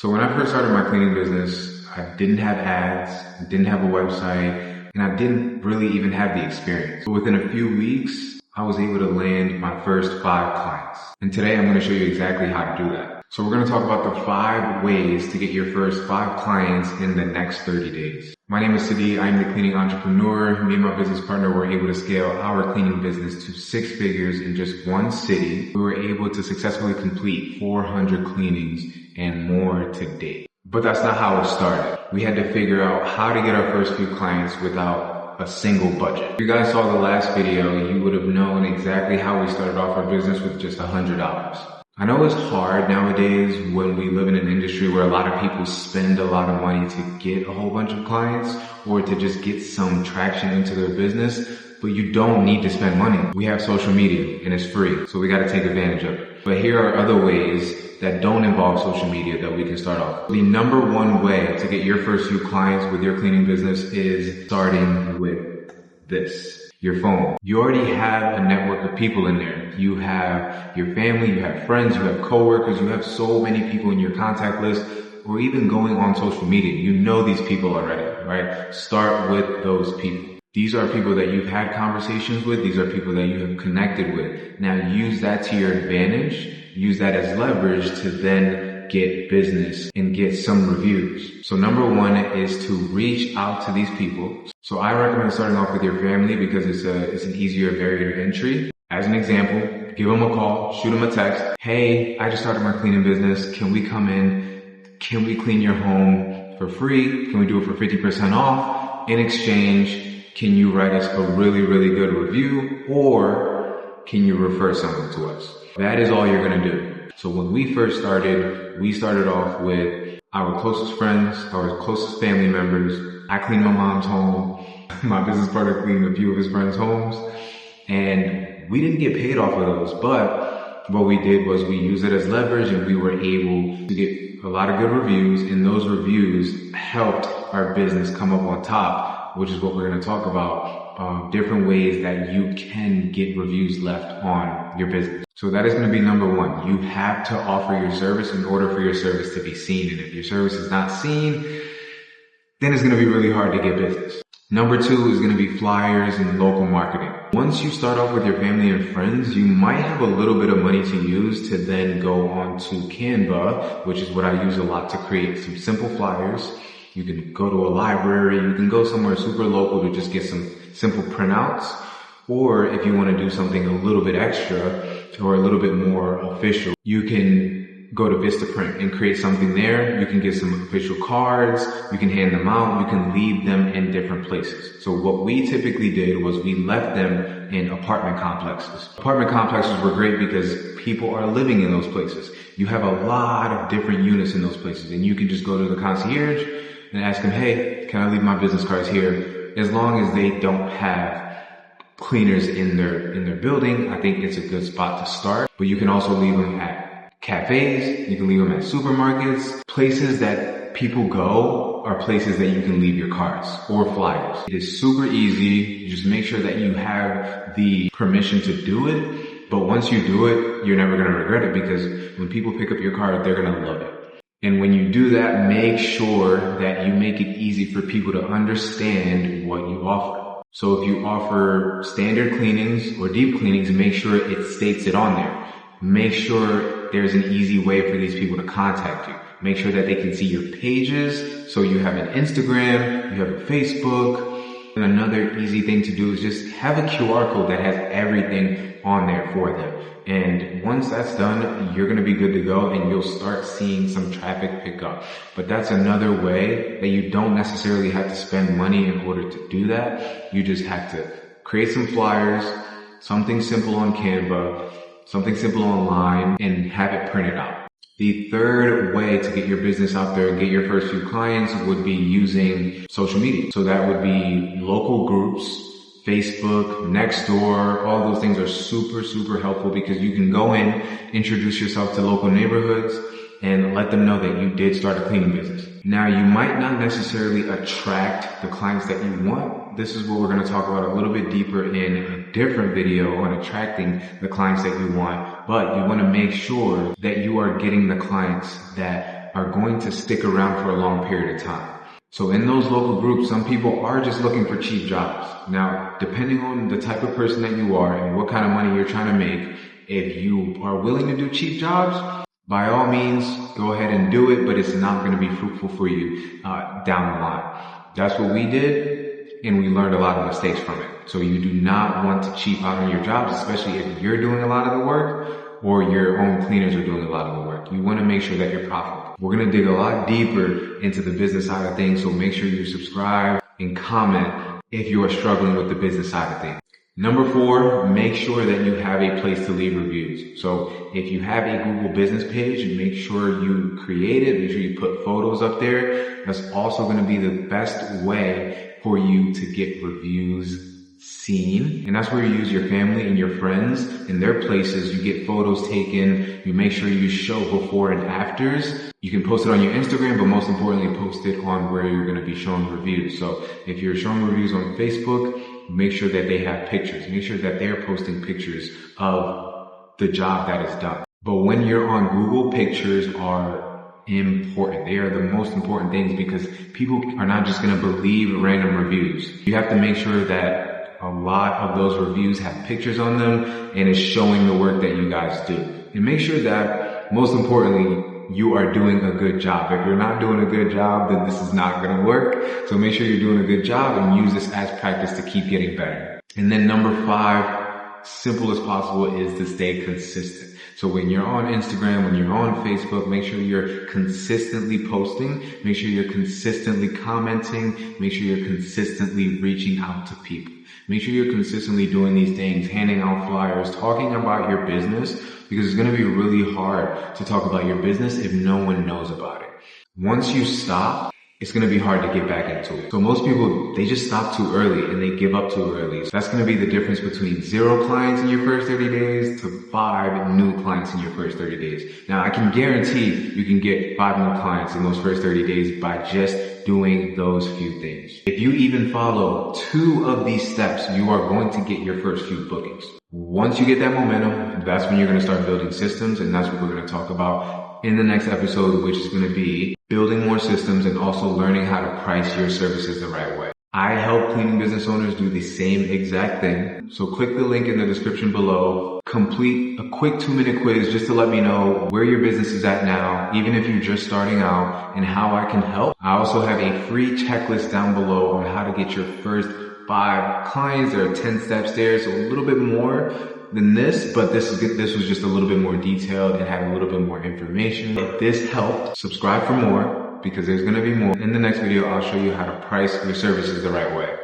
So when I first started my cleaning business, I didn't have ads, didn't have a website, and I didn't really even have the experience. But within a few weeks, I was able to land my first 5 clients. And today I'm going to show you exactly how to do that. So we're going to talk about the 5 ways to get your first 5 clients in the next 30 days. My name is Sidi. I'm the cleaning entrepreneur. Me and my business partner were able to scale our cleaning business to 6 figures in just one city. We were able to successfully complete 400 cleanings and more to date. But that's not how it started. We had to figure out how to get our first few clients without a single budget. If you guys saw the last video, you would have known exactly how we started off our business with just $100. I know it's hard nowadays when we live in an industry where a lot of people spend a lot of money to get a whole bunch of clients or to just get some traction into their business, but you don't need to spend money. We have social media and it's free, so we got to take advantage of it. But here are other ways that don't involve social media that we can start off. The number one way to get your first few clients with your cleaning business is starting with this. Your phone. You already have a network of people in there. You have your family, you have friends, you have coworkers, you have so many people in your contact list, or even going on social media. You know these people already, right? Start with those people. These are people that you've had conversations with. These are people that you have connected with. Now use that to your advantage. Use that as leverage to then get business and get some reviews. So number one is to reach out to these people. So I recommend starting off with your family because it's an easier barrier to entry. As an example, give them a call, shoot them a text. Hey, I just started my cleaning business. Can we come in? Can we clean your home for free? Can we do it for 50% off? In exchange, can you write us a really, really good review? Or can you refer someone to us? That is all you're going to do. So when we first started, we started off with our closest friends, our closest family members. I cleaned my mom's home. My business partner cleaned a few of his friends' homes. And we didn't get paid off of those, but what we did was we used it as leverage and we were able to get a lot of good reviews, and those reviews helped our business come up on top, which is what we're going to talk about. Different ways that you can get reviews left on your business. So that is going to be number one. You have to offer your service in order for your service to be seen. And if your service is not seen, then it's going to be really hard to get business. Number 2 is going to be flyers and local marketing. Once you start off with your family and friends, you might have a little bit of money to use to then go on to Canva, which is what I use a lot to create some simple flyers. You can go to a library, you can go somewhere super local to just get some simple printouts. Or if you want to do something a little bit extra or a little bit more official, you can go to Vistaprint and create something there. You can get some official cards, you can hand them out, you can leave them in different places. So what we typically did was we left them in apartment complexes. Apartment complexes were great because people are living in those places. You have a lot of different units in those places, and you can just go to the concierge and ask them, hey, can I leave my business cards here? As long as they don't have cleaners in their building, I think it's a good spot to start. But you can also leave them at cafes, you can leave them at supermarkets. Places that people go are places that you can leave your cards or flyers. It is super easy. You just make sure that you have the permission to do it. But once you do it, you're never going to regret it, because when people pick up your card, they're going to love it. And when you do that, make sure that you make it easy for people to understand what you offer. So if you offer standard cleanings or deep cleanings, make sure it states it on there. Make sure there's an easy way for these people to contact you. Make sure that they can see your pages. So you have an Instagram, you have a Facebook. And another easy thing to do is just have a QR code that has everything on there for them. And once that's done, you're going to be good to go and you'll start seeing some traffic pick up. But that's another way that you don't necessarily have to spend money in order to do that. You just have to create some flyers, something simple on Canva, something simple online, and have it printed out. The third way to get your business out there and get your first few clients would be using social media. So that would be local groups, Facebook, Nextdoor. All those things are super, super helpful because you can go in, introduce yourself to local neighborhoods, and let them know that you did start a cleaning business. Now, you might not necessarily attract the clients that you want. This is what we're going to talk about a little bit deeper in a different video on attracting the clients that you want. But you want to make sure that you are getting the clients that are going to stick around for a long period of time. So in those local groups, some people are just looking for cheap jobs. Now, depending on the type of person that you are and what kind of money you're trying to make, if you are willing to do cheap jobs, by all means, go ahead and do it, but it's not going to be fruitful for you down the line. That's what we did, and we learned a lot of mistakes from it. So you do not want to cheap out on your jobs, especially if you're doing a lot of the work or your own cleaners are doing a lot of the work. You want to make sure that you're profitable. We're going to dig a lot deeper into the business side of things, so make sure you subscribe and comment if you are struggling with the business side of things. Number 4, make sure that you have a place to leave reviews. So if you have a Google business page, make sure you create it. Make sure you put photos up there. That's also going to be the best way for you to get reviews seen. And that's where you use your family and your friends in their places. You get photos taken. You make sure you show before and afters. You can post it on your Instagram, but most importantly, post it on where you're going to be showing reviews. So if you're showing reviews on Facebook, make sure that they have pictures. Make sure that they're posting pictures of the job that is done. But when you're on Google, pictures are important. They are the most important things because people are not just going to believe random reviews. You have to make sure that a lot of those reviews have pictures on them and is showing the work that you guys do. And make sure that, most importantly, you are doing a good job. If you're not doing a good job, then this is not going to work. So make sure you're doing a good job and use this as practice to keep getting better. And then number 5, simple as possible, is to stay consistent. So when you're on Instagram, when you're on Facebook, make sure you're consistently posting. Make sure you're consistently commenting. Make sure you're consistently reaching out to people. Make sure you're consistently doing these things, handing out flyers, talking about your business, because it's going to be really hard to talk about your business if no one knows about it. Once you stop, it's going to be hard to get back into it. So most people, they just stop too early and they give up too early. So that's going to be the difference between 0 clients in your first 30 days to 5 new clients in your first 30 days. Now, I can guarantee you can get 5 new clients in those first 30 days by just doing those few things. If you even follow 2 of these steps, you are going to get your first few bookings. Once you get that momentum, that's when you're going to start building systems, and that's what we're going to talk about in the next episode, which is going to be building more systems and also learning how to price your services the right way. I help cleaning business owners do the same exact thing. So click the link in the description below. Complete a quick 2-minute quiz just to let me know where your business is at now, even if you're just starting out, and how I can help. I also have a free checklist down below on how to get your first 5 clients. There are 10 steps there, so a little bit more than this, but this was just a little bit more detailed and had a little bit more information. If this helped, subscribe for more, because there's going to be more. In the next video, I'll show you how to price your services the right way.